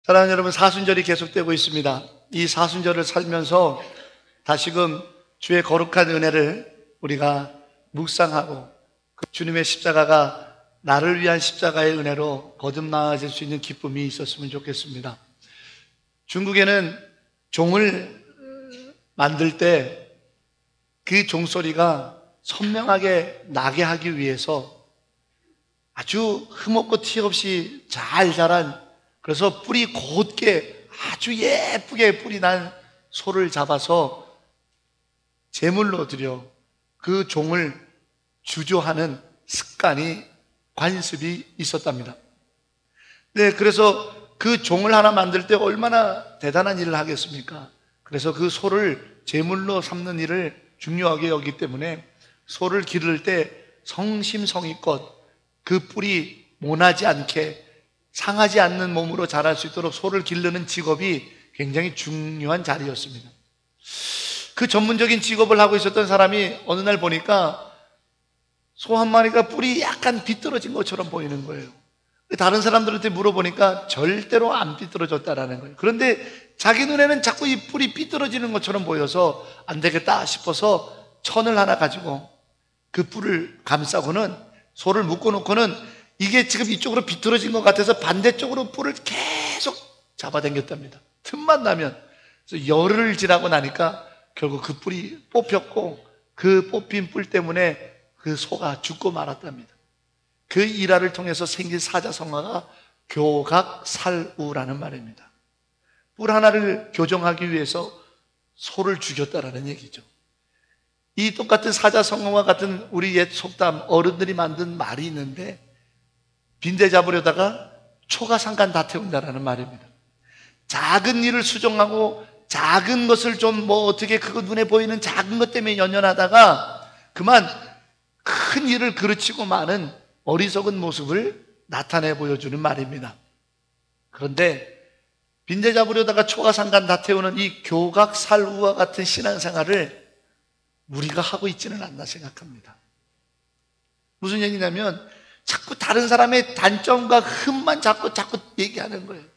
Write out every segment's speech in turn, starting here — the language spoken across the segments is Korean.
사랑하는 여러분, 사순절이 계속되고 있습니다. 이 사순절을 살면서 다시금 주의 거룩한 은혜를 우리가 묵상하고 그 주님의 십자가가 나를 위한 십자가의 은혜로 거듭나아질 수 있는 기쁨이 있었으면 좋겠습니다. 중국에는 종을 만들 때 그 종소리가 선명하게 나게 하기 위해서 아주 흠없고 티 없이 잘 자란, 그래서 뿔이 곧게 아주 예쁘게 뿔이 난 소를 잡아서 제물로 드려 그 종을 주조하는 습관이, 관습이 있었답니다. 네, 그래서 그 종을 하나 만들 때 얼마나 대단한 일을 하겠습니까? 그래서 그 소를 제물로 삼는 일을 중요하게 여기기 때문에 소를 기를 때 성심성의껏 그 뿔이 모나지 않게 상하지 않는 몸으로 자랄 수 있도록 소를 기르는 직업이 굉장히 중요한 자리였습니다. 그 전문적인 직업을 하고 있었던 사람이 어느 날 보니까 소 한 마리가 뿔이 약간 비뚤어진 것처럼 보이는 거예요. 다른 사람들한테 물어보니까 절대로 안 비뚤어졌다라는 거예요. 그런데 자기 눈에는 자꾸 이 뿔이 비뚤어지는 것처럼 보여서 안 되겠다 싶어서 천을 하나 가지고 그 뿔을 감싸고는 소를 묶어놓고는 이게 지금 이쪽으로 비뚤어진 것 같아서 반대쪽으로 뿔을 계속 잡아당겼답니다. 틈만 나면. 그래서 열흘 지나고 나니까 결국 그 뿔이 뽑혔고 그 뽑힌 뿔 때문에 그 소가 죽고 말았답니다. 그 일화를 통해서 생긴 사자성어가 교각살우라는 말입니다. 뿔 하나를 교정하기 위해서 소를 죽였다라는 얘기죠. 이 똑같은 사자성어와 같은 우리 옛 속담, 어른들이 만든 말이 있는데 빈대 잡으려다가 초가삼간 다 태운다라는 말입니다. 작은 일을 수정하고 작은 것을 좀 어떻게 그거 눈에 보이는 작은 것 때문에 연연하다가 그만 큰 일을 그르치고 마는 어리석은 모습을 나타내 보여주는 말입니다. 그런데 빈대 잡으려다가 초가삼간 다 태우는 이 교각살우와 같은 신앙생활을 우리가 하고 있지는 않나 생각합니다. 무슨 얘기냐면 자꾸 다른 사람의 단점과 흠만 자꾸 얘기하는 거예요.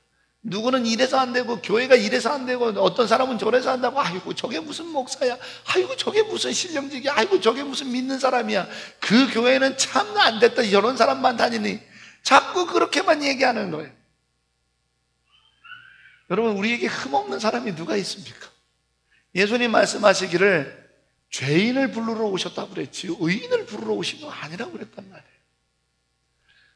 누구는 이래서 안 되고 교회가 이래서 안 되고 어떤 사람은 저래서 한다고. 아이고 저게 무슨 목사야, 아이고 저게 무슨 신령직이야, 아이고 저게 무슨 믿는 사람이야, 그 교회는 참 안 됐다, 이런 사람만 다니니, 자꾸 그렇게만 얘기하는 거예요. 여러분, 우리에게 흠없는 사람이 누가 있습니까? 예수님 말씀하시기를 죄인을 부르러 오셨다고 그랬지 의인을 부르러 오신 거 아니라고 그랬단 말이에요.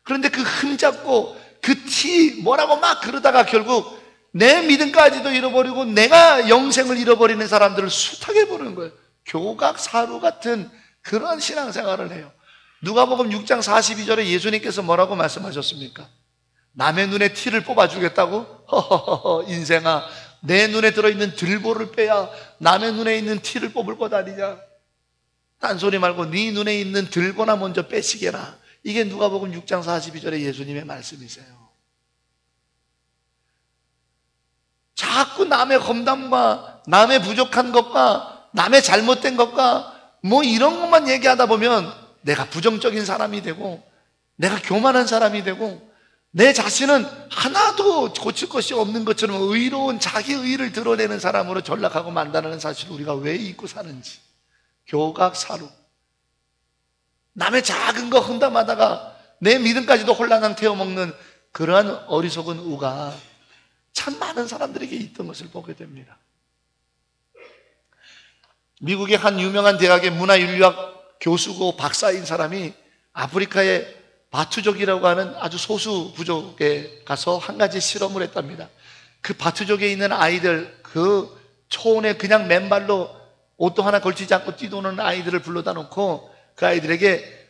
그런데 그 흠잡고 그 티 뭐라고 막 그러다가 결국 내 믿음까지도 잃어버리고 내가 영생을 잃어버리는 사람들을 숱하게 보는 거예요. 교각사루 같은 그런 신앙생활을 해요. 누가복음 6장 42절에 예수님께서 뭐라고 말씀하셨습니까? 남의 눈에 티를 뽑아주겠다고? 허허허, 인생아, 내 눈에 들어있는 들보를 빼야 남의 눈에 있는 티를 뽑을 것 아니냐? 딴소리 말고 네 눈에 있는 들보나 먼저 빼시게라. 이게 누가복음 6장 42절의 예수님의 말씀이세요. 자꾸 남의 험담과 남의 부족한 것과 남의 잘못된 것과 뭐 이런 것만 얘기하다 보면 내가 부정적인 사람이 되고 내가 교만한 사람이 되고 내 자신은 하나도 고칠 것이 없는 것처럼 의로운 자기 의를 드러내는 사람으로 전락하고 만다는 사실을 우리가 왜 잊고 사는지. 교각사루. 남의 작은 거 험담하다가 내 믿음까지도 홀라당 태워먹는 그러한 어리석은 우가 참 많은 사람들에게 있던 것을 보게 됩니다. 미국의 한 유명한 대학의 문화인류학 교수고 박사인 사람이 아프리카의 바투족이라고 하는 아주 소수 부족에 가서 한 가지 실험을 했답니다. 그 바투족에 있는 아이들, 그 초원에 그냥 맨발로 옷도 하나 걸치지 않고 뛰노는 아이들을 불러다 놓고 그 아이들에게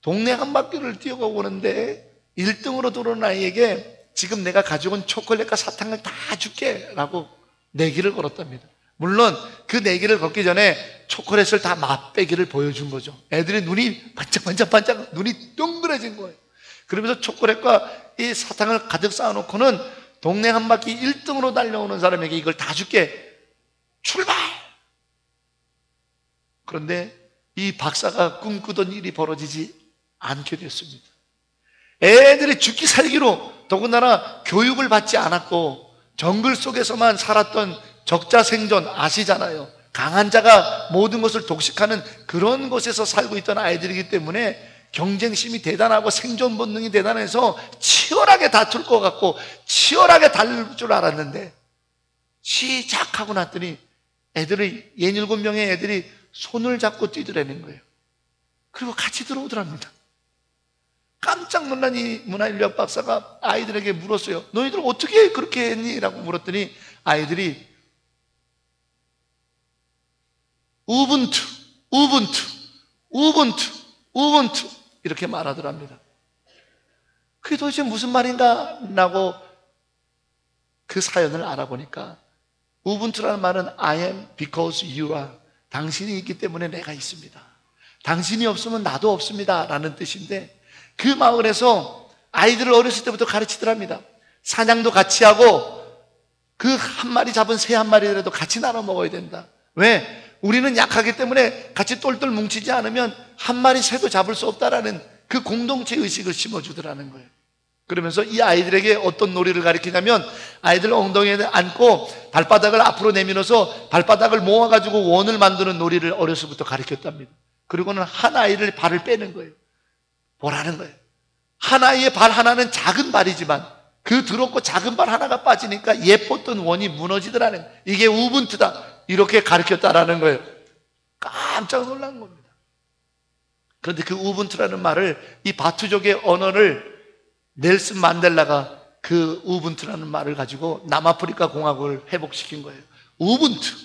동네 한 바퀴를 뛰어가고 오는데 1등으로 들어온 아이에게 지금 내가 가져온 초콜릿과 사탕을 다 줄게 라고 내기를 걸었답니다. 물론 그 내기를 걷기 전에 초콜릿을 다 맛배기를 보여준 거죠. 애들의 눈이 반짝반짝 눈이 동그래진 거예요. 그러면서 초콜릿과 이 사탕을 가득 쌓아놓고는 동네 한 바퀴 1등으로 달려오는 사람에게 이걸 다 줄게, 출발! 그런데 이 박사가 꿈꾸던 일이 벌어지지 않게 됐습니다. 애들이 죽기 살기로, 더군다나 교육을 받지 않았고 정글 속에서만 살았던 적자생존 아시잖아요. 강한 자가 모든 것을 독식하는 그런 곳에서 살고 있던 아이들이기 때문에 경쟁심이 대단하고 생존 본능이 대단해서 치열하게 다툴 것 같고 치열하게 다룰 줄 알았는데, 시작하고 났더니 애들이 67명의 애들이 손을 잡고 뛰더라는 거예요. 그리고 같이 들어오더랍니다. 깜짝 놀란 이 문화인류학 박사가 아이들에게 물었어요. 너희들 어떻게 그렇게 했니? 라고 물었더니 아이들이 우분투, 우분투, 우분투, 우분투 이렇게 말하더랍니다. 그게 도대체 무슨 말인가? 라고 그 사연을 알아보니까 우분투라는 말은 I am because you are, 당신이 있기 때문에 내가 있습니다, 당신이 없으면 나도 없습니다 라는 뜻인데, 그 마을에서 아이들을 어렸을 때부터 가르치더랍니다. 사냥도 같이 하고 그 한 마리 잡은 새 한 마리라도 같이 나눠 먹어야 된다. 왜? 우리는 약하기 때문에 같이 똘똘 뭉치지 않으면 한 마리 새도 잡을 수 없다라는 그 공동체 의식을 심어주더라는 거예요. 그러면서 이 아이들에게 어떤 놀이를 가르치냐면, 아이들 엉덩이에 앉고 발바닥을 앞으로 내밀어서 발바닥을 모아가지고 원을 만드는 놀이를 어려서부터 가르쳤답니다. 그리고는 한 아이를 발을 빼는 거예요. 보라는 거예요. 한 아이의 발 하나는 작은 발이지만 그 더럽고 작은 발 하나가 빠지니까 예뻤던 원이 무너지더라는 거예요. 이게 우분투다, 이렇게 가르쳤다라는 거예요. 깜짝 놀란 겁니다. 그런데 그 우분투라는 말을, 이 바투족의 언어를 넬슨 만델라가 그 우분투라는 말을 가지고 남아프리카 공화국을 회복시킨 거예요. 우분투,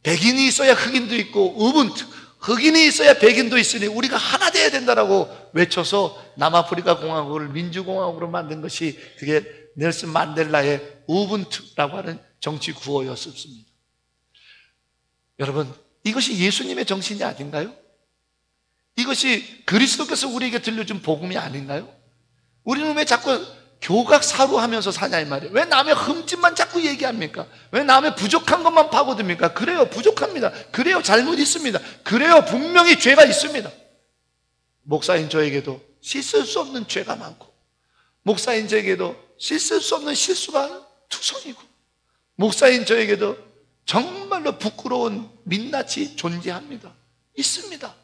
백인이 있어야 흑인도 있고, 우분투, 흑인이 있어야 백인도 있으니 우리가 하나 돼야 된다라고 외쳐서 남아프리카 공화국을 민주공화국으로 만든 것이 그게 넬슨 만델라의 우분투라고 하는 정치 구호였습니다. 여러분, 이것이 예수님의 정신이 아닌가요? 이것이 그리스도께서 우리에게 들려준 복음이 아닌가요? 우리는 왜 자꾸 교각사루하면서 사냐 이 말이에요. 왜 남의 흠집만 자꾸 얘기합니까? 왜 남의 부족한 것만 파고듭니까? 그래요, 부족합니다. 그래요, 잘못 있습니다. 그래요, 분명히 죄가 있습니다. 목사인 저에게도 씻을 수 없는 죄가 많고, 목사인 저에게도 씻을 수 없는 실수가 투성이고, 목사인 저에게도 정말로 부끄러운 민낯이 존재합니다. 있습니다.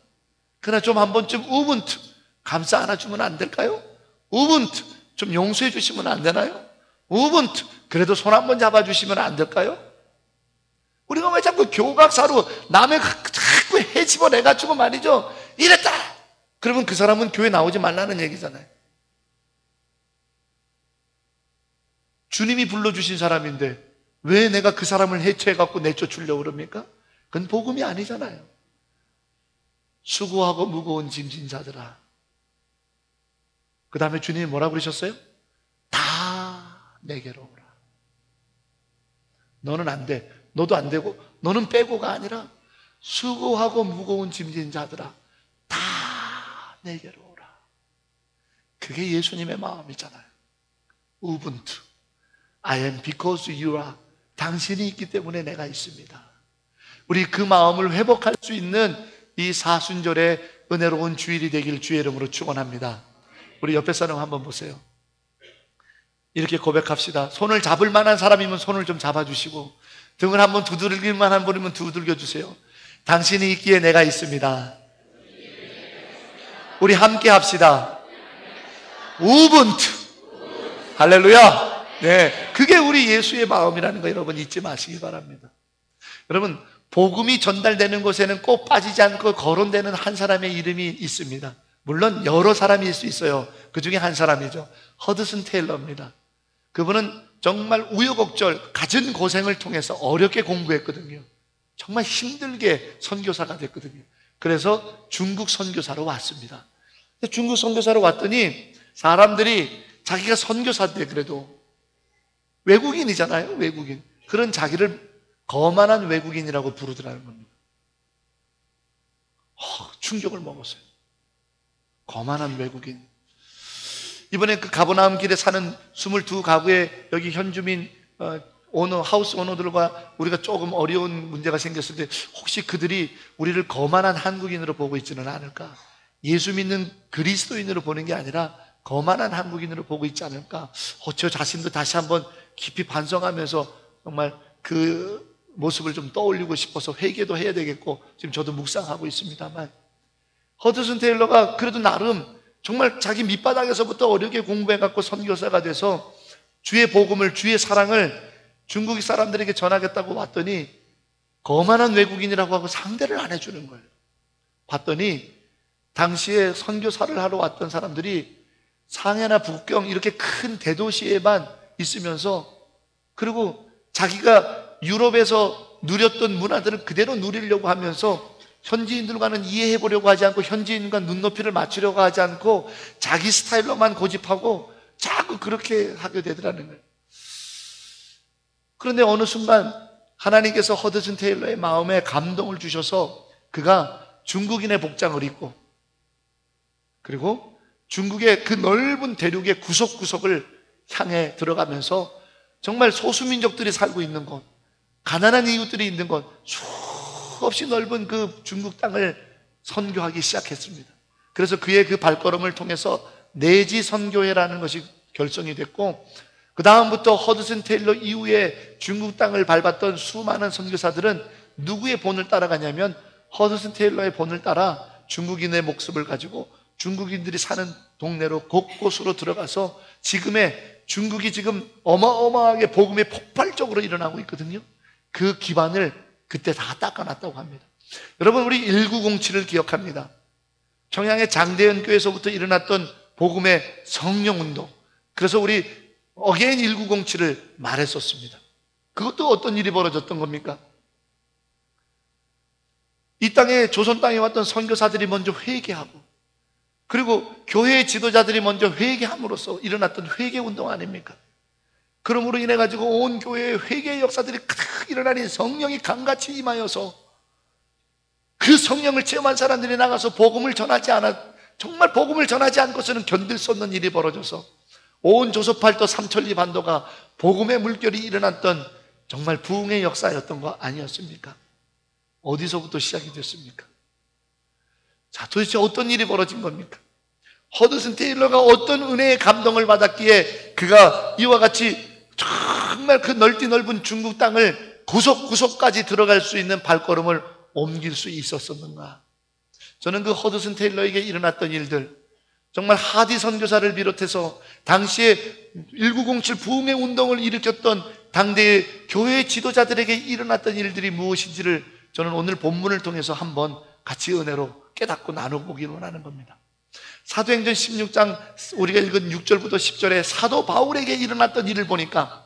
그러나 좀 한 번쯤 우분투, 감싸 안아주면 안 될까요? 우분투, 좀 용서해 주시면 안 되나요? 우분투, 그래도 손 한번 잡아주시면 안 될까요? 우리가 왜 자꾸 교각사로 남의 자꾸 해집어내가지고 말이죠, 이랬다! 그러면 그 사람은 교회 나오지 말라는 얘기잖아요. 주님이 불러주신 사람인데 왜 내가 그 사람을 해체해갖고 내쫓으려고 그럽니까? 그건 복음이 아니잖아요. 수고하고 무거운 짐진 자들아. 그 다음에 주님이 뭐라고 그러셨어요? 다 내게로 오라. 너는 안 돼, 너도 안 되고, 너는 빼고가 아니라 수고하고 무거운 짐진 자들아, 다 내게로 오라. 그게 예수님의 마음이잖아요. 우분투, I am because you are, 당신이 있기 때문에 내가 있습니다. 우리 그 마음을 회복할 수 있는 이 사순절의 은혜로운 주일이 되길 주의 이름으로 축원합니다. 우리 옆에 사람 한번 보세요. 이렇게 고백합시다. 손을 잡을 만한 사람이면 손을 좀 잡아주시고, 등을 한번 두들길 만한 분이면 두들겨 주세요. 당신이 있기에 내가 있습니다. 우리 함께 합시다. 우분투. 할렐루야. 네, 그게 우리 예수의 마음이라는 거 여러분 잊지 마시기 바랍니다. 여러분, 복음이 전달되는 곳에는 꼭 빠지지 않고 거론되는 한 사람의 이름이 있습니다. 물론 여러 사람일 수 있어요. 그 중에 한 사람이죠. 허드슨 테일러입니다. 그분은 정말 우여곡절 갖은 고생을 통해서 어렵게 공부했거든요. 정말 힘들게 선교사가 됐거든요. 그래서 중국 선교사로 왔습니다. 중국 선교사로 왔더니 사람들이 자기가 선교사인데 그래도 외국인이잖아요. 외국인. 그런 자기를 거만한 외국인이라고 부르더라는 겁니다. 충격을 먹었어요. 거만한 외국인. 이번에 그 가버나움 길에 사는 22가구의 여기 현주민 오너, 하우스 오너들과 우리가 조금 어려운 문제가 생겼을 때 혹시 그들이 우리를 거만한 한국인으로 보고 있지는 않을까? 예수 믿는 그리스도인으로 보는 게 아니라 거만한 한국인으로 보고 있지 않을까? 저 자신도 다시 한번 깊이 반성하면서 정말 그 모습을 좀 떠올리고 싶어서 회개도 해야 되겠고, 지금 저도 묵상하고 있습니다만, 허드슨 테일러가 그래도 나름 정말 자기 밑바닥에서부터 어렵게 공부해갖고 선교사가 돼서 주의 복음을, 주의 사랑을 중국 사람들에게 전하겠다고 왔더니 거만한 외국인이라고 하고 상대를 안 해주는 거예요. 봤더니 당시에 선교사를 하러 왔던 사람들이 상해나 북경 이렇게 큰 대도시에만 있으면서, 그리고 자기가 유럽에서 누렸던 문화들을 그대로 누리려고 하면서 현지인들과는 이해해보려고 하지 않고, 현지인과 눈높이를 맞추려고 하지 않고 자기 스타일로만 고집하고 자꾸 그렇게 하게 되더라는 거예요. 그런데 어느 순간 하나님께서 허드슨 테일러의 마음에 감동을 주셔서 그가 중국인의 복장을 입고, 그리고 중국의 그 넓은 대륙의 구석구석을 향해 들어가면서 정말 소수민족들이 살고 있는 곳, 가난한 이웃들이 있는 곳, 수없이 넓은 그 중국 땅을 선교하기 시작했습니다. 그래서 그의 그 발걸음을 통해서 내지 선교회라는 것이 결성이 됐고, 그 다음부터 허드슨 테일러 이후에 중국 땅을 밟았던 수많은 선교사들은 누구의 본을 따라가냐면 허드슨 테일러의 본을 따라 중국인의 모습을 가지고 중국인들이 사는 동네로 곳곳으로 들어가서 지금의 중국이 지금 어마어마하게 복음이 폭발적으로 일어나고 있거든요. 그 기반을 그때 다 닦아놨다고 합니다. 여러분, 우리 1907을 기억합니다. 청양의 장대현 교회에서부터 일어났던 복음의 성령운동. 그래서 우리 어게인 1907을 말했었습니다. 그것도 어떤 일이 벌어졌던 겁니까? 이 땅에, 조선 땅에 왔던 선교사들이 먼저 회개하고, 그리고 교회의 지도자들이 먼저 회개함으로써 일어났던 회개운동 아닙니까? 그러므로 인해 가지고 온 교회의 회개의 역사들이 크게 일어나니 성령이 강같이 임하여서 그 성령을 체험한 사람들이 나가서 복음을 전하지 정말 복음을 전하지 않고서는 견딜 수 없는 일이 벌어져서 온 조선팔도 삼천리 반도가 복음의 물결이 일어났던 정말 부흥의 역사였던 거 아니었습니까? 어디서부터 시작이 됐습니까? 자, 도대체 어떤 일이 벌어진 겁니까? 허드슨 테일러가 어떤 은혜의 감동을 받았기에 그가 이와 같이 정말 그 넓은 중국 땅을 구석구석까지 들어갈 수 있는 발걸음을 옮길 수 있었었는가? 저는 그 허드슨 테일러에게 일어났던 일들, 정말 하디 선교사를 비롯해서 당시에 1907 부흥의 운동을 일으켰던 당대의 교회 지도자들에게 일어났던 일들이 무엇인지를 저는 오늘 본문을 통해서 한번 같이 은혜로 깨닫고 나눠보기를 원하는 겁니다. 사도행전 16장 우리가 읽은 6절부터 10절에 사도 바울에게 일어났던 일을 보니까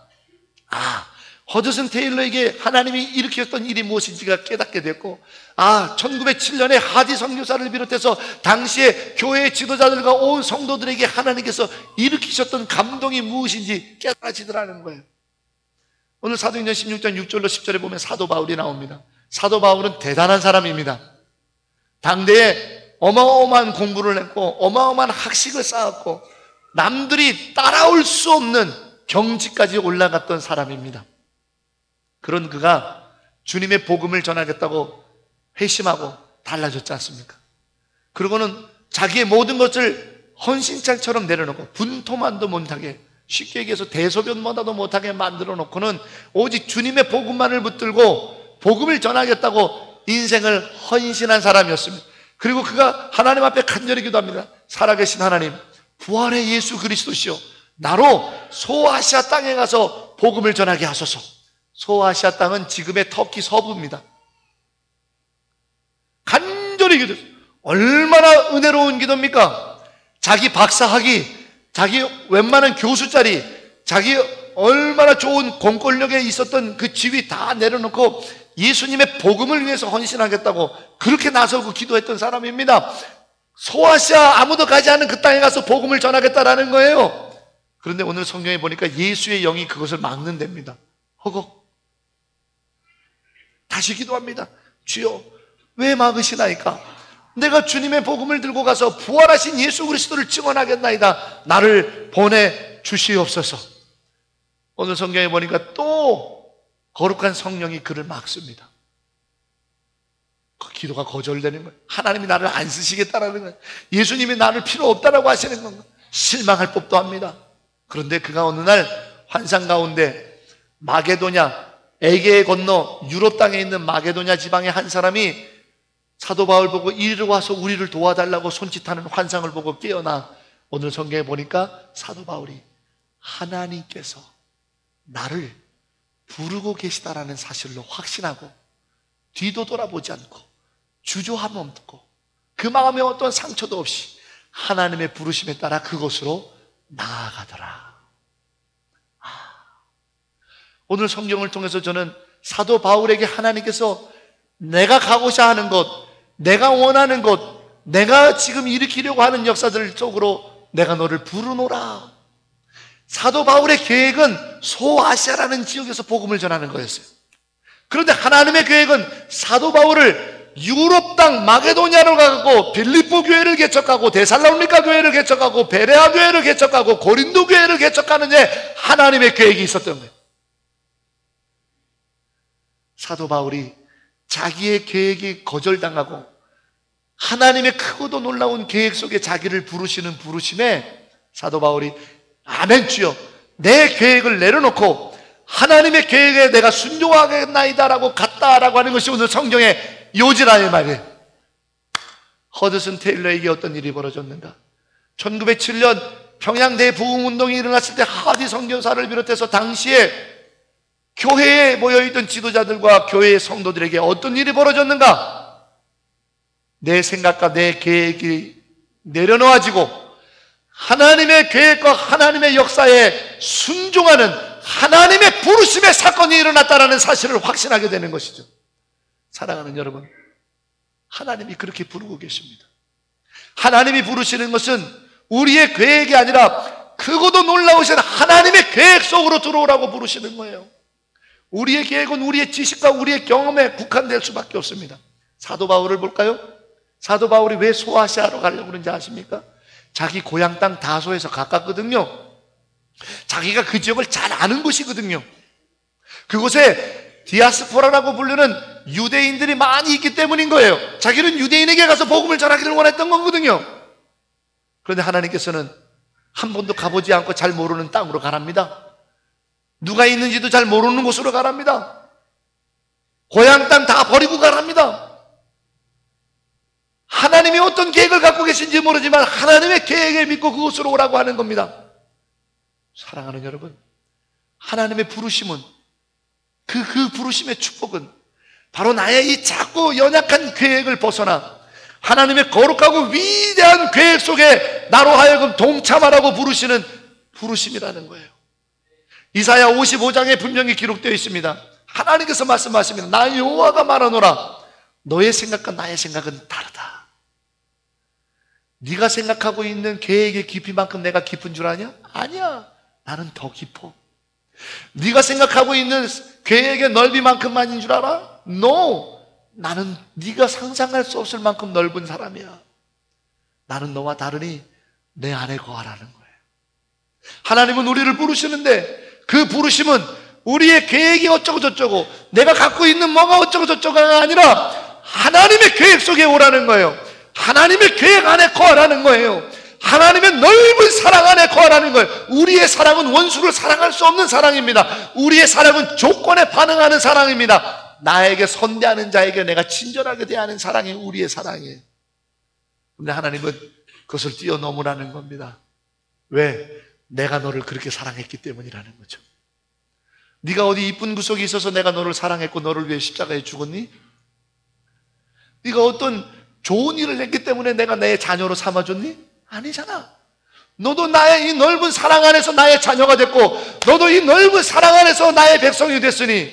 허드슨 테일러에게 하나님이 일으켰던 일이 무엇인지가 깨닫게 됐고, 1907년에 하디 선교사를 비롯해서 당시에 교회의 지도자들과 온 성도들에게 하나님께서 일으키셨던 감동이 무엇인지 깨달아지더라는 거예요. 오늘 사도행전 16장 6절로 10절에 보면 사도 바울이 나옵니다. 사도 바울은 대단한 사람입니다. 당대에 어마어마한 공부를 했고 어마어마한 학식을 쌓았고 남들이 따라올 수 없는 경지까지 올라갔던 사람입니다. 그런 그가 주님의 복음을 전하겠다고 회심하고 달라졌지 않습니까? 그리고는 자기의 모든 것을 헌신장처럼 내려놓고 분토만도 못하게, 쉽게 얘기해서 대소변보다도 못하게 만들어 놓고는 오직 주님의 복음만을 붙들고 복음을 전하겠다고 인생을 헌신한 사람이었습니다. 그리고 그가 하나님 앞에 간절히 기도합니다. 살아계신 하나님, 부활의 예수 그리스도시여, 나로 소아시아 땅에 가서 복음을 전하게 하소서. 소아시아 땅은 지금의 터키 서부입니다. 간절히 기도했어요. 얼마나 은혜로운 기도입니까? 자기 박사학위, 자기 웬만한 교수 자리, 자기 얼마나 좋은 공권력에 있었던 그 지위 다 내려놓고 예수님의 복음을 위해서 헌신하겠다고 그렇게 나서고 기도했던 사람입니다. 소아시아 아무도 가지 않은 그 땅에 가서 복음을 전하겠다라는 거예요. 그런데 오늘 성경에 보니까 예수의 영이 그것을 막는답니다. 허걱. 다시 기도합니다. 주여, 왜 막으시나이까? 내가 주님의 복음을 들고 가서 부활하신 예수 그리스도를 증언하겠나이다. 나를 보내 주시옵소서. 오늘 성경에 보니까 또 거룩한 성령이 그를 막습니다. 그 기도가 거절되는 거예요. 하나님이 나를 안 쓰시겠다라는 거예요. 예수님이 나를 필요 없다라고 하시는 건가? 실망할 법도 합니다. 그런데 그가 어느 날 환상 가운데 마게도냐, 에게에 건너 유럽 땅에 있는 마게도냐 지방의 한 사람이 사도 바울 보고 이리로 와서 우리를 도와달라고 손짓하는 환상을 보고 깨어나 오늘 성경에 보니까 사도 바울이 하나님께서 나를 부르고 계시다라는 사실로 확신하고 뒤도 돌아보지 않고 주저함 없고 그 마음에 어떤 상처도 없이 하나님의 부르심에 따라 그곳으로 나아가더라. 오늘 성경을 통해서 저는 사도 바울에게 하나님께서 내가 가고자 하는 것, 내가 원하는 것, 내가 지금 일으키려고 하는 역사들 쪽으로 내가 너를 부르노라. 사도 바울의 계획은 소아시아라는 지역에서 복음을 전하는 거였어요. 그런데 하나님의 계획은 사도 바울을 유럽 땅 마게도냐로 가고 빌립보 교회를 개척하고 데살로니가 교회를 개척하고 베레아 교회를 개척하고 고린도 교회를 개척하는 데 하나님의 계획이 있었던 거예요. 사도 바울이 자기의 계획이 거절당하고 하나님의 크고도 놀라운 계획 속에 자기를 부르시는 부르심에 사도 바울이 아멘 주여 내 계획을 내려놓고 하나님의 계획에 내가 순종하겠나이다라고 갔다라고 하는 것이 오늘 성경의 요지라는 말이에요. 허드슨 테일러에게 어떤 일이 벌어졌는가? 1907년 평양대 부흥운동이 일어났을 때 하디 선교사를 비롯해서 당시에 교회에 모여있던 지도자들과 교회의 성도들에게 어떤 일이 벌어졌는가? 내 생각과 내 계획이 내려놓아지고 하나님의 계획과 하나님의 역사에 순종하는 하나님의 부르심의 사건이 일어났다는 사실을 확신하게 되는 것이죠. 사랑하는 여러분, 하나님이 그렇게 부르고 계십니다. 하나님이 부르시는 것은 우리의 계획이 아니라 크고도 놀라우신 하나님의 계획 속으로 들어오라고 부르시는 거예요. 우리의 계획은 우리의 지식과 우리의 경험에 국한될 수밖에 없습니다. 사도 바울을 볼까요? 사도 바울이 왜 소아시아로 가려고 그런지 아십니까? 자기 고향 땅 다소에서 가깝거든요. 자기가 그 지역을 잘 아는 곳이거든요. 그곳에 디아스포라라고 부르는 유대인들이 많이 있기 때문인 거예요. 자기는 유대인에게 가서 복음을 전하기를 원했던 거거든요. 그런데 하나님께서는 한 번도 가보지 않고 잘 모르는 땅으로 가랍니다. 누가 있는지도 잘 모르는 곳으로 가랍니다. 고향 땅 다 버리고 가랍니다. 하나님이 어떤 계획을 갖고 계신지 모르지만 하나님의 계획을 믿고 그곳으로 오라고 하는 겁니다. 사랑하는 여러분, 하나님의 부르심은 그 부르심의 축복은 바로 나의 이 작고 연약한 계획을 벗어나 하나님의 거룩하고 위대한 계획 속에 나로 하여금 동참하라고 부르시는 부르심이라는 거예요. 이사야 55장에 분명히 기록되어 있습니다. 하나님께서 말씀하십니다. 나 여호와가 말하노라 너의 생각과 나의 생각은 다르다. 네가 생각하고 있는 계획의 깊이만큼 내가 깊은 줄 아냐? 아니야. 나는 더 깊어. 네가 생각하고 있는 계획의 넓이만큼만인 줄 알아? No. 나는 네가 상상할 수 없을 만큼 넓은 사람이야. 나는 너와 다르니 내 안에 거하라는 거예요. 하나님은 우리를 부르시는데 그 부르심은 우리의 계획이 어쩌고 저쩌고 내가 갖고 있는 뭐가 어쩌고 저쩌고가 아니라 하나님의 계획 속에 오라는 거예요. 하나님의 계획 안에 거하라는 거예요. 하나님의 넓은 사랑 안에 거하라는 거예요. 우리의 사랑은 원수를 사랑할 수 없는 사랑입니다. 우리의 사랑은 조건에 반응하는 사랑입니다. 나에게 선대하는 자에게 내가 친절하게 대하는 사랑이 우리의 사랑이에요. 그런데 하나님은 그것을 뛰어넘으라는 겁니다. 왜? 내가 너를 그렇게 사랑했기 때문이라는 거죠. 네가 어디 이쁜 구석에 있어서 내가 너를 사랑했고 너를 위해 십자가에 죽었니? 네가 어떤 좋은 일을 했기 때문에 내가 내 자녀로 삼아줬니? 아니잖아. 너도 나의 이 넓은 사랑 안에서 나의 자녀가 됐고 너도 이 넓은 사랑 안에서 나의 백성이 됐으니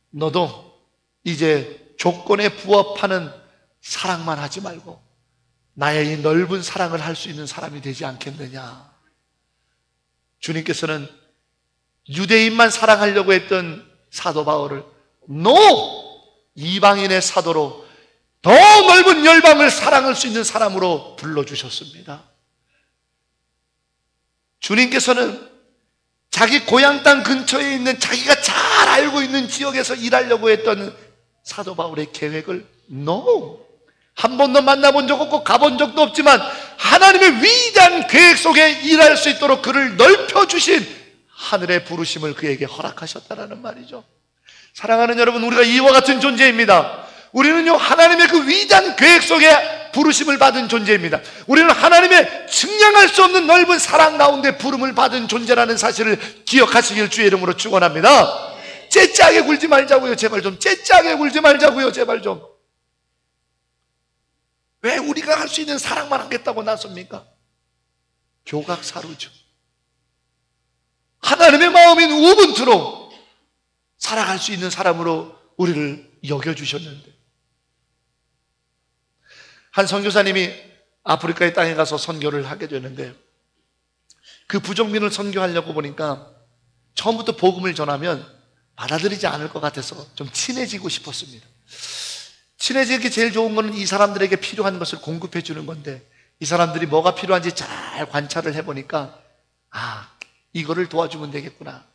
너도 이제 조건에 부합하는 사랑만 하지 말고 나의 이 넓은 사랑을 할 수 있는 사람이 되지 않겠느냐. 주님께서는 유대인만 사랑하려고 했던 사도 바울을 이방인의 사도로 더 넓은 열방을 사랑할 수 있는 사람으로 불러주셨습니다. 주님께서는 자기 고향 땅 근처에 있는 자기가 잘 알고 있는 지역에서 일하려고 했던 사도 바울의 계획을 한 번도 만나본 적 없고 가본 적도 없지만 하나님의 위대한 계획 속에 일할 수 있도록 그를 넓혀주신 하늘의 부르심을 그에게 허락하셨다라는 말이죠. 사랑하는 여러분, 우리가 이와 같은 존재입니다. 우리는요, 하나님의 그 위대한 계획 속에 부르심을 받은 존재입니다. 우리는 하나님의 측량할 수 없는 넓은 사랑 가운데 부름을 받은 존재라는 사실을 기억하시길 주의 이름으로 축원합니다. 째짜게 굴지 말자고요. 제발 좀 째짜게 굴지 말자고요. 제발 좀. 왜 우리가 할 수 있는 사랑만 하겠다고 나섭니까? 교각사루죠. 하나님의 마음인 우분투로 살아갈 수 있는 사람으로 우리를 여겨주셨는데, 한 선교사님이 아프리카의 땅에 가서 선교를 하게 되는데, 그 부족민을 선교하려고 보니까 처음부터 복음을 전하면 받아들이지 않을 것 같아서 좀 친해지고 싶었습니다. 친해지기 제일 좋은 거는 이 사람들에게 필요한 것을 공급해 주는 건데, 이 사람들이 뭐가 필요한지 잘 관찰을 해보니까 이거를 도와주면 되겠구나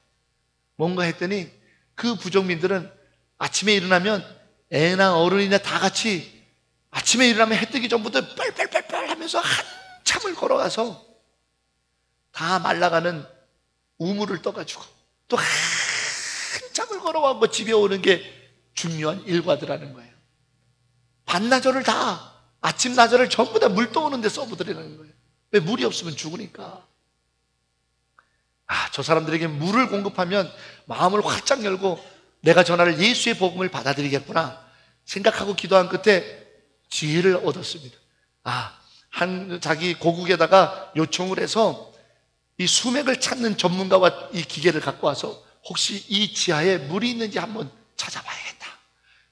뭔가 했더니, 그 부족민들은 아침에 일어나면 애나 어른이나 다 같이 아침에 일어나면 해 뜨기 전부터 뻘뻘뻘뻘 하면서 한참을 걸어가서 다 말라가는 우물을 떠가지고 또 한참을 걸어가고 집에 오는 게 중요한 일과들하는 거예요. 반나절을 다, 아침 나절을 전부 다 물 떠오는데 써보더라는 거예요. 왜? 물이 없으면 죽으니까. 저 사람들에게 물을 공급하면 마음을 활짝 열고 내가 전하를 예수의 복음을 받아들이겠구나 생각하고 기도한 끝에 지혜를 얻었습니다. 자기 고국에다가 요청을 해서 이 수맥을 찾는 전문가와 이 기계를 갖고 와서 혹시 이 지하에 물이 있는지 한번 찾아봐야겠다.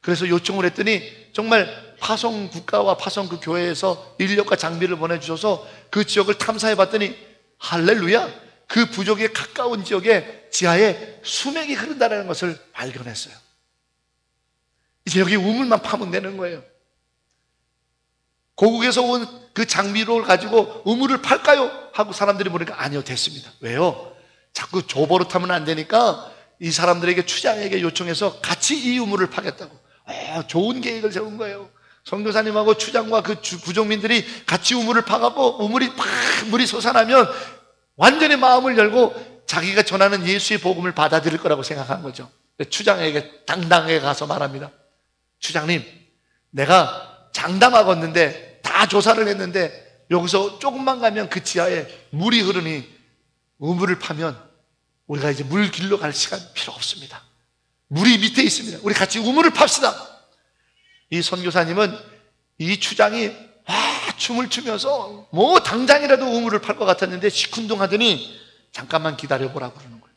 그래서 요청을 했더니 정말 파송 국가와 파송 그 교회에서 인력과 장비를 보내주셔서 그 지역을 탐사해 봤더니 할렐루야, 그 부족에 가까운 지역에 지하에 수맥이 흐른다는 것을 발견했어요. 이제 여기 우물만 파면 되는 거예요. 고국에서 온 그 장비를 가지고 우물을 팔까요? 하고 사람들이 보니까 아니요, 됐습니다. 왜요? 자꾸 조버릇하면 안 되니까 이 사람들에게, 추장에게 요청해서 같이 이 우물을 파겠다고. 좋은 계획을 세운 거예요. 선교사님하고 추장과 그 부족민들이 같이 우물을 파갖고 우물이 팍 물이 솟아나면 완전히 마음을 열고 자기가 전하는 예수의 복음을 받아들일 거라고 생각한 거죠. 추장에게 당당하게 가서 말합니다. 추장님, 내가 장담하겠는데, 다 조사를 했는데 여기서 조금만 가면 그 지하에 물이 흐르니 우물을 파면 우리가 이제 물 길러 갈 시간 필요 없습니다. 물이 밑에 있습니다. 우리 같이 우물을 팝시다. 이 선교사님은 이 추장이 춤을 추면서 뭐 당장이라도 우물을 팔 것 같았는데 시큰둥하더니 잠깐만 기다려보라고 그러는 거예요.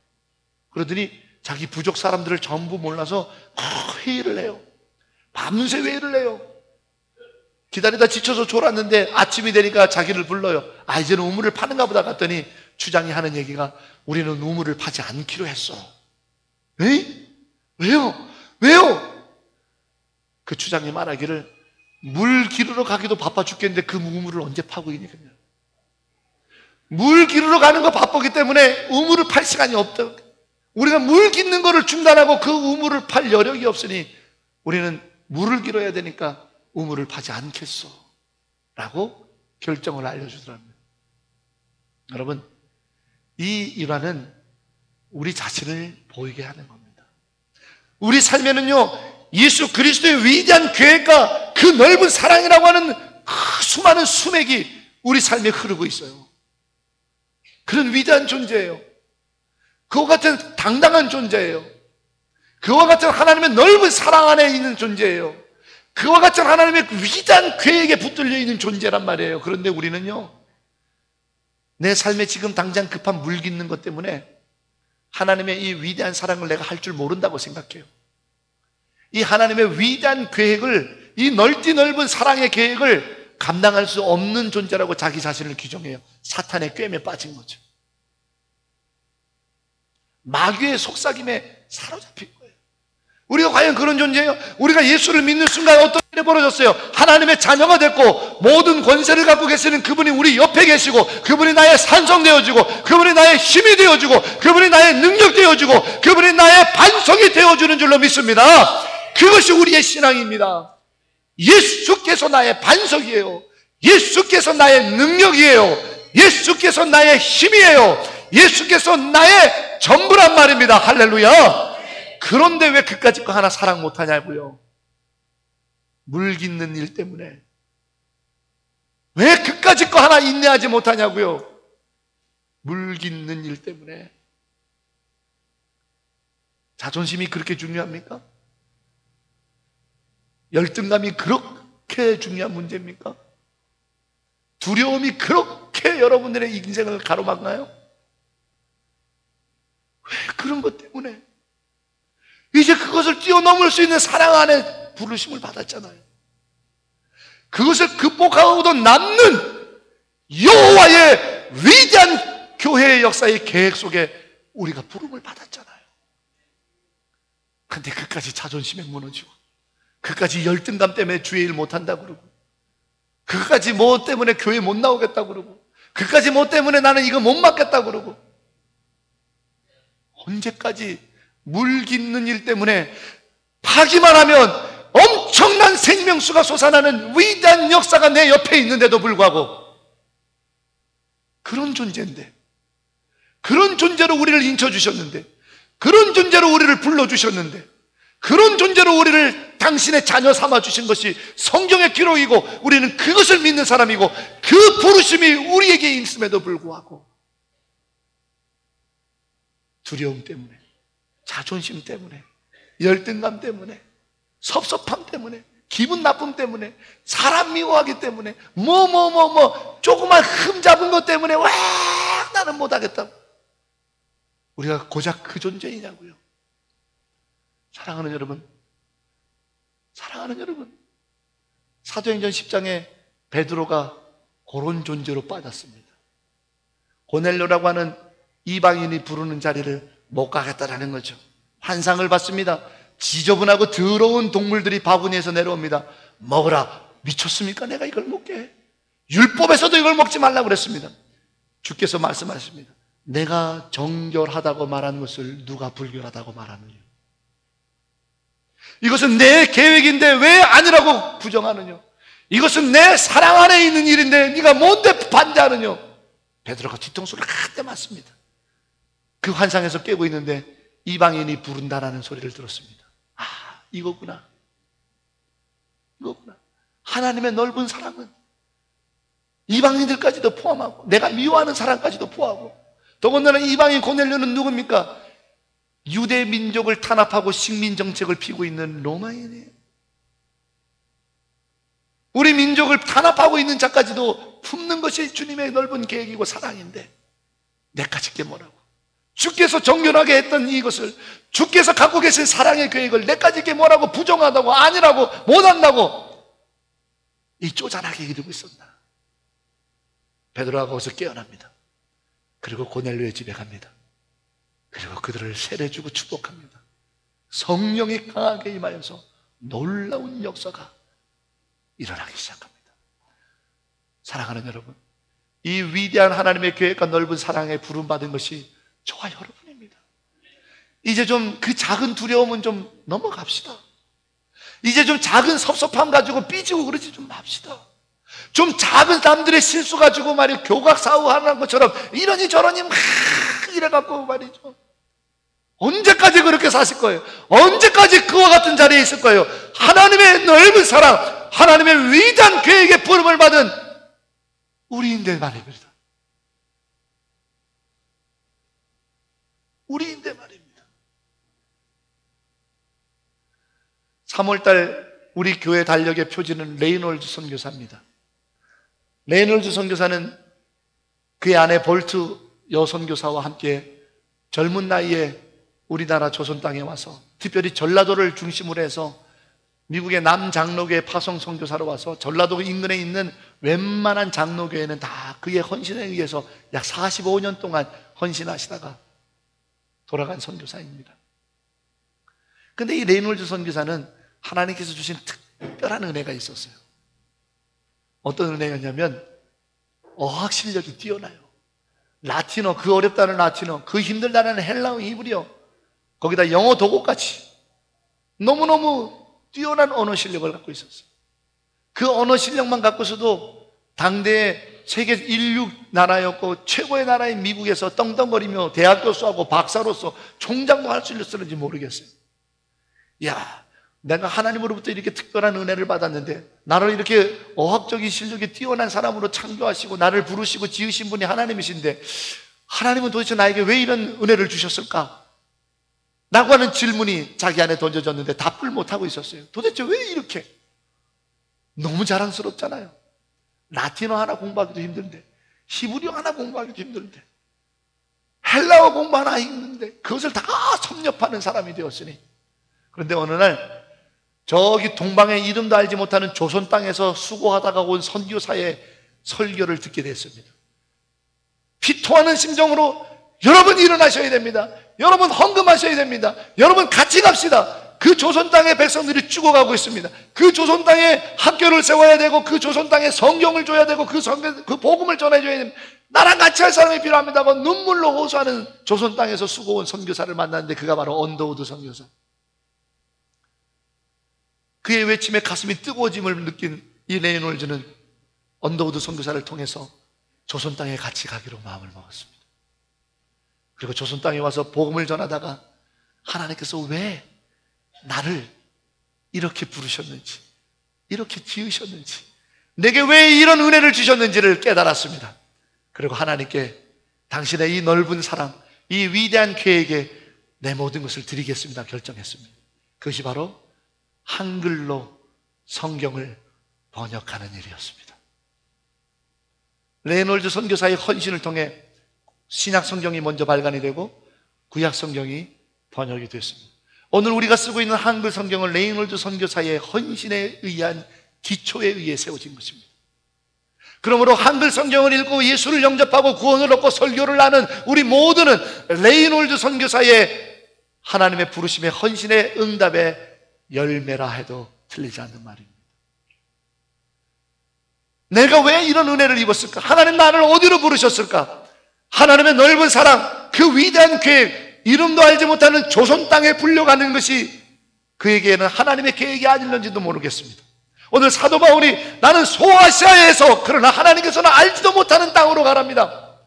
그러더니 자기 부족 사람들을 전부 몰라서 회의를 해요. 밤새 회의를 해요. 기다리다 지쳐서 졸았는데 아침이 되니까 자기를 불러요. 이제는 우물을 파는가 보다 갔더니 추장이 하는 얘기가, 우리는 우물을 파지 않기로 했어. 에이? 왜요? 그 추장이 말하기를, 물 기르러 가기도 바빠 죽겠는데 그 우물을 언제 파고 있니? 물 기르러 가는 거 바쁘기 때문에 우물을 팔 시간이 없다. 우리가 물 깃는 거를 중단하고 그 우물을 팔 여력이 없으니 우리는 물을 길어야 되니까 우물을 파지 않겠소 라고 결정을 알려주더랍니다. 여러분, 이 일화는 우리 자신을 보이게 하는 겁니다. 우리 삶에는요, 예수 그리스도의 위대한 계획과 그 넓은 사랑이라고 하는 그 수많은 수맥이 우리 삶에 흐르고 있어요. 그런 위대한 존재예요. 그와 같은 당당한 존재예요. 그와 같은 하나님의 넓은 사랑 안에 있는 존재예요. 그와 같은 하나님의 위대한 계획에 붙들려 있는 존재란 말이에요. 그런데 우리는요, 내 삶에 지금 당장 급한 물 깃는 것 때문에 하나님의 이 위대한 사랑을 내가 할 줄 모른다고 생각해요. 이 하나님의 위대한 계획을, 이 넓은 사랑의 계획을 감당할 수 없는 존재라고 자기 자신을 규정해요. 사탄의 꿰매 빠진 거죠. 마귀의 속삭임에 사로잡힌 거예요. 우리가 과연 그런 존재예요? 우리가 예수를 믿는 순간 어떤 일이 벌어졌어요? 하나님의 자녀가 됐고 모든 권세를 갖고 계시는 그분이 우리 옆에 계시고, 그분이 나의 산성 되어주고, 그분이 나의 힘이 되어주고, 그분이 나의 능력 되어주고, 그분이 나의 반석이 되어주는 줄로 믿습니다. 그것이 우리의 신앙입니다. 예수께서 나의 반석이에요. 예수께서 나의 능력이에요. 예수께서 나의 힘이에요. 예수께서 나의 전부란 말입니다. 할렐루야. 그런데 왜 그까짓 거 하나 사랑 못하냐고요. 물 깃는 일 때문에. 왜 그까짓 거 하나 인내하지 못하냐고요. 물 깃는 일 때문에. 자존심이 그렇게 중요합니까? 열등감이 그렇게 중요한 문제입니까? 두려움이 그렇게 여러분들의 인생을 가로막나요? 왜 그런 것 때문에? 이제 그것을 뛰어넘을 수 있는 사랑 안에 부르심을 받았잖아요. 그것을 극복하고도 남는 여호와의 위대한 교회의 역사의 계획 속에 우리가 부름을 받았잖아요. 근데 그까지 자존심에 무너지고, 그까지 열등감 때문에 주의 일 못한다고 그러고, 그까지 뭐 때문에 교회 못 나오겠다고 그러고, 그까지 뭐 때문에 나는 이거 못 맡겠다고 그러고, 언제까지 물 깃는 일 때문에 파기만 하면 엄청난 생명수가 솟아나는 위대한 역사가 내 옆에 있는데도 불구하고, 그런 존재인데, 그런 존재로 우리를 인쳐주셨는데, 그런 존재로 우리를 불러주셨는데, 그런 존재로 우리를 당신의 자녀 삼아주신 것이 성경의 기록이고, 우리는 그것을 믿는 사람이고, 그 부르심이 우리에게 있음에도 불구하고 두려움 때문에, 자존심 때문에, 열등감 때문에, 섭섭함 때문에, 기분 나쁨 때문에, 사람 미워하기 때문에, 조그만 흠 잡은 것 때문에 와 나는 못하겠다고. 우리가 고작 그 존재이냐고요. 사랑하는 여러분, 사도행전 10장에 베드로가 그런 존재로 빠졌습니다. 고넬료라고 하는 이방인이 부르는 자리를 못 가겠다라는 거죠. 환상을 받습니다. 지저분하고 더러운 동물들이 바구니에서 내려옵니다. 먹으라. 미쳤습니까? 내가 이걸 먹게 해? 율법에서도 이걸 먹지 말라고 그랬습니다. 주께서 말씀하십니다. 내가 정결하다고 말한 것을 누가 불결하다고 말하느냐? 이것은 내 계획인데 왜 아니라고 부정하느냐? 이것은 내 사랑 안에 있는 일인데 네가 뭔데 반대하느냐? 베드로가 뒤통수를 갖다 맞습니다. 그 환상에서 깨고 있는데 이방인이 부른다라는 소리를 들었습니다. 아, 이거구나. 하나님의 넓은 사랑은 이방인들까지도 포함하고, 내가 미워하는 사람까지도 포함하고, 더군다나 이방인 고넬료는 누굽니까? 유대 민족을 탄압하고 식민 정책을 피우고 있는 로마인이에요. 우리 민족을 탄압하고 있는 자까지도 품는 것이 주님의 넓은 계획이고 사랑인데, 내까지 게 뭐라고? 주께서 정결하게 했던 이것을, 주께서 갖고 계신 사랑의 계획을 내까지 게 뭐라고 부정하다고, 아니라고, 못한다고 이 쪼잔하게 이르고 있었나? 베드로가 거기서 깨어납니다. 그리고 고넬료의 집에 갑니다. 그리고 그들을 세례주고 축복합니다. 성령이 강하게 임하여서 놀라운 역사가 일어나기 시작합니다. 사랑하는 여러분, 이 위대한 하나님의 계획과 넓은 사랑에 부름받은 것이 저와 여러분입니다. 이제 좀 그 작은 두려움은 좀 넘어갑시다. 이제 좀 작은 섭섭함 가지고 삐지고 그러지 좀 맙시다. 좀 작은 남들의 실수 가지고 말이야 교각 사후하는 것처럼 이러니 저러니 막 이래갖고 말이죠. 언제까지 그렇게 사실 거예요? 언제까지 그와 같은 자리에 있을 거예요? 하나님의 넓은 사랑, 하나님의 위대한 계획의 부름을 받은 우리인데 말입니다. 우리인데 말입니다. 3월달 우리 교회 달력의 표지는 레이놀드 선교사입니다. 레이놀드 선교사는 그의 아내 볼트 여선교사와 함께 젊은 나이에 우리나라 조선 땅에 와서, 특별히 전라도를 중심으로 해서 미국의 남장로교회 파송 선교사로 와서 전라도 인근에 있는 웬만한 장로교회는 다 그의 헌신에 의해서 약 45년 동안 헌신하시다가 돌아간 선교사입니다. 근데 이 레이놀드 선교사는 하나님께서 주신 특별한 은혜가 있었어요. 어떤 은혜였냐면 어학 실력이 뛰어나요. 라틴어, 그 어렵다는 라틴어, 그 힘들다는 헬라어, 히브리어, 거기다 영어 도곡같이 너무너무 뛰어난 언어 실력을 갖고 있었어요. 그 언어 실력만 갖고서도 당대의 세계 인류 나라였고 최고의 나라인 미국에서 떵떵거리며 대학 교수하고 박사로서 총장도 할 수 있었는지 모르겠어요. 야, 내가 하나님으로부터 이렇게 특별한 은혜를 받았는데 나를 이렇게 어학적인 실력이 뛰어난 사람으로 창조하시고 나를 부르시고 지으신 분이 하나님이신데 하나님은 도대체 나에게 왜 이런 은혜를 주셨을까? 라고 하는 질문이 자기 안에 던져졌는데 답을 못하고 있었어요. 도대체 왜 이렇게? 너무 자랑스럽잖아요. 라틴어 하나 공부하기도 힘든데, 히브리어 하나 공부하기도 힘든데, 헬라어 공부 하나 힘든데 그것을 다 섭렵하는 사람이 되었으니, 그런데 어느 날 저기 동방의 이름도 알지 못하는 조선 땅에서 수고하다가 온 선교사의 설교를 듣게 됐습니다. 피토하는 심정으로 여러분 일어나셔야 됩니다. 여러분 헌금하셔야 됩니다. 여러분 같이 갑시다. 그 조선 땅의 백성들이 죽어가고 있습니다. 그 조선 땅에 학교를 세워야 되고 그 조선 땅에 성경을 줘야 되고 그 복음을 전해줘야 됩니다. 나랑 같이 할 사람이 필요합니다고 눈물로 호소하는 조선 땅에서 수고온 선교사를 만났는데 그가 바로 언더우드 선교사. 그의 외침에 가슴이 뜨거워짐을 느낀 이 레이놀즈는 언더우드 선교사를 통해서 조선 땅에 같이 가기로 마음을 먹었습니다. 그리고 조선 땅에 와서 복음을 전하다가 하나님께서 왜 나를 이렇게 부르셨는지, 이렇게 지으셨는지, 내게 왜 이런 은혜를 주셨는지를 깨달았습니다. 그리고 하나님께 당신의 이 넓은 사랑, 이 위대한 계획에 내 모든 것을 드리겠습니다 결정했습니다. 그것이 바로 한글로 성경을 번역하는 일이었습니다. 레이놀즈 선교사의 헌신을 통해 신약 성경이 먼저 발간이 되고 구약 성경이 번역이 됐습니다. 오늘 우리가 쓰고 있는 한글 성경은 레이놀즈 선교사의 헌신에 의한 기초에 의해 세워진 것입니다. 그러므로 한글 성경을 읽고 예수를 영접하고 구원을 얻고 설교를 하는 우리 모두는 레이놀즈 선교사의 하나님의 부르심의 헌신의 응답의 열매라 해도 틀리지 않는 말입니다. 내가 왜 이런 은혜를 입었을까? 하나님 나를 어디로 부르셨을까? 하나님의 넓은 사랑, 그 위대한 계획, 이름도 알지 못하는 조선 땅에 불려가는 것이 그에게는 하나님의 계획이 아닐런지도 모르겠습니다. 오늘 사도 바울이 나는 소아시아에서 그러나 하나님께서는 알지도 못하는 땅으로 가랍니다.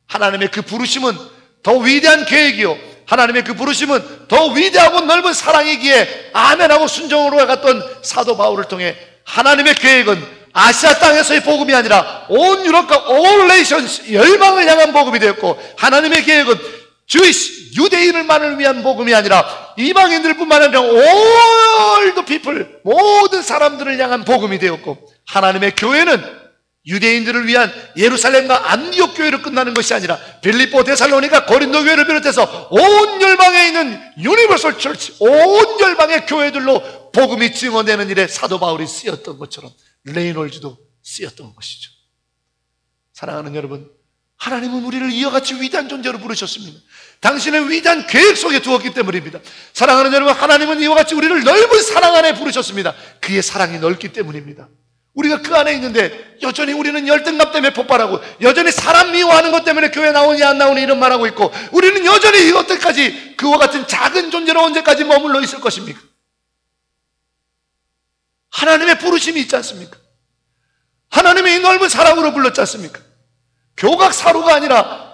하나님의 그 부르심은 더 위대한 계획이요, 하나님의 그 부르심은 더 위대하고 넓은 사랑이기에 아멘하고 순종으로 갔던 사도 바울을 통해 하나님의 계획은 아시아 땅에서의 복음이 아니라 온 유럽과 올 네이션스 열방을 향한 복음이 되었고, 하나님의 계획은 유대인을만을 위한 복음이 아니라 이방인들뿐만 아니라 all the people, 모든 사람들을 향한 복음이 되었고, 하나님의 교회는 유대인들을 위한 예루살렘과 안디옥 교회로 끝나는 것이 아니라 빌립보, 데살로니가, 고린도 교회를 비롯해서 온 열방에 있는 유니버설 처치, 온 열방의 교회들로 복음이 증언되는 일에 사도 바울이 쓰였던 것처럼 레이놀즈도 쓰였던 것이죠. 사랑하는 여러분, 하나님은 우리를 이와 같이 위대한 존재로 부르셨습니다. 당신의 위대한 계획 속에 두었기 때문입니다. 사랑하는 여러분, 하나님은 이와 같이 우리를 넓은 사랑 안에 부르셨습니다. 그의 사랑이 넓기 때문입니다. 우리가 그 안에 있는데 여전히 우리는 열등감 때문에 폭발하고, 여전히 사람 미워하는 것 때문에 교회 나오니 안 나오니 이런 말하고 있고, 우리는 여전히 어때까지 그와 같은 작은 존재로 언제까지 머물러 있을 것입니까? 하나님의 부르심이 있지 않습니까? 하나님의 이 넓은 사랑으로 불렀지 않습니까? 교각사루가 아니라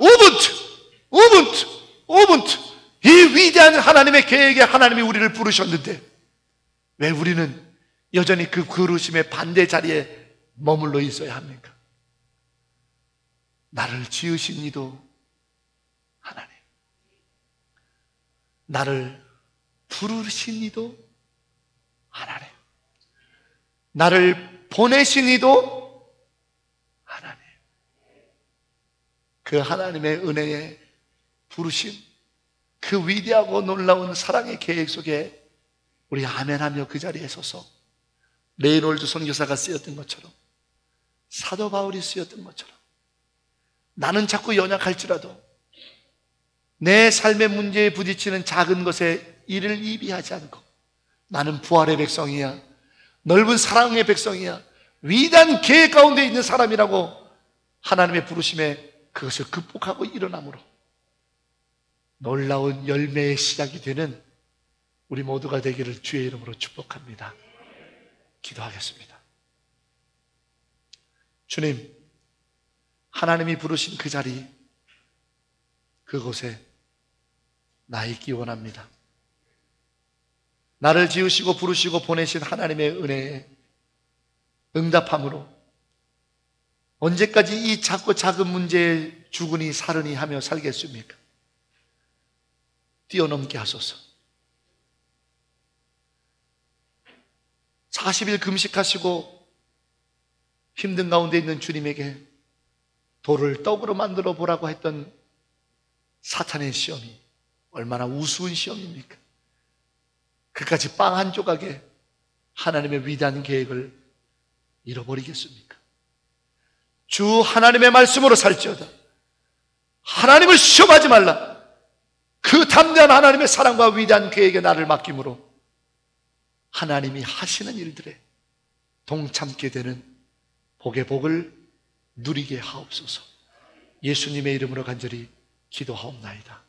우분투, 이 위대한 하나님의 계획에 하나님이 우리를 부르셨는데 왜 우리는 여전히 그 부르심의 반대 자리에 머물러 있어야 합니까? 나를 지으신 이도 하나님, 나를 부르신 이도 하나님, 나를 보내신 이도 하나님. 그 하나님의 은혜의 부르심, 그 위대하고 놀라운 사랑의 계획 속에 우리 아멘하며 그 자리에 서서 레이놀드 선교사가 쓰였던 것처럼, 사도 바울이 쓰였던 것처럼, 나는 자꾸 연약할지라도 내 삶의 문제에 부딪히는 작은 것에 이를 이비하지 않고 나는 부활의 백성이야, 넓은 사랑의 백성이야, 위대한 계획 가운데 있는 사람이라고 하나님의 부르심에 그것을 극복하고 일어남으로 놀라운 열매의 시작이 되는 우리 모두가 되기를 주의 이름으로 축복합니다. 기도하겠습니다. 주님, 하나님이 부르신 그 자리, 그곳에 나 있기 원합니다. 나를 지으시고 부르시고 보내신 하나님의 은혜에 응답함으로 언제까지 이 작고 작은 문제에 죽으니 살으니 하며 살겠습니까? 뛰어넘게 하소서. 40일 금식하시고 힘든 가운데 있는 주님에게 돌을 떡으로 만들어 보라고 했던 사탄의 시험이 얼마나 우스운 시험입니까? 그까지 빵 한 조각에 하나님의 위대한 계획을 잃어버리겠습니까? 주 하나님의 말씀으로 살지어다. 하나님을 시험하지 말라. 그 담대한 하나님의 사랑과 위대한 계획에 나를 맡김으로 하나님이 하시는 일들에 동참게 되는 복의 복을 누리게 하옵소서. 예수님의 이름으로 간절히 기도하옵나이다.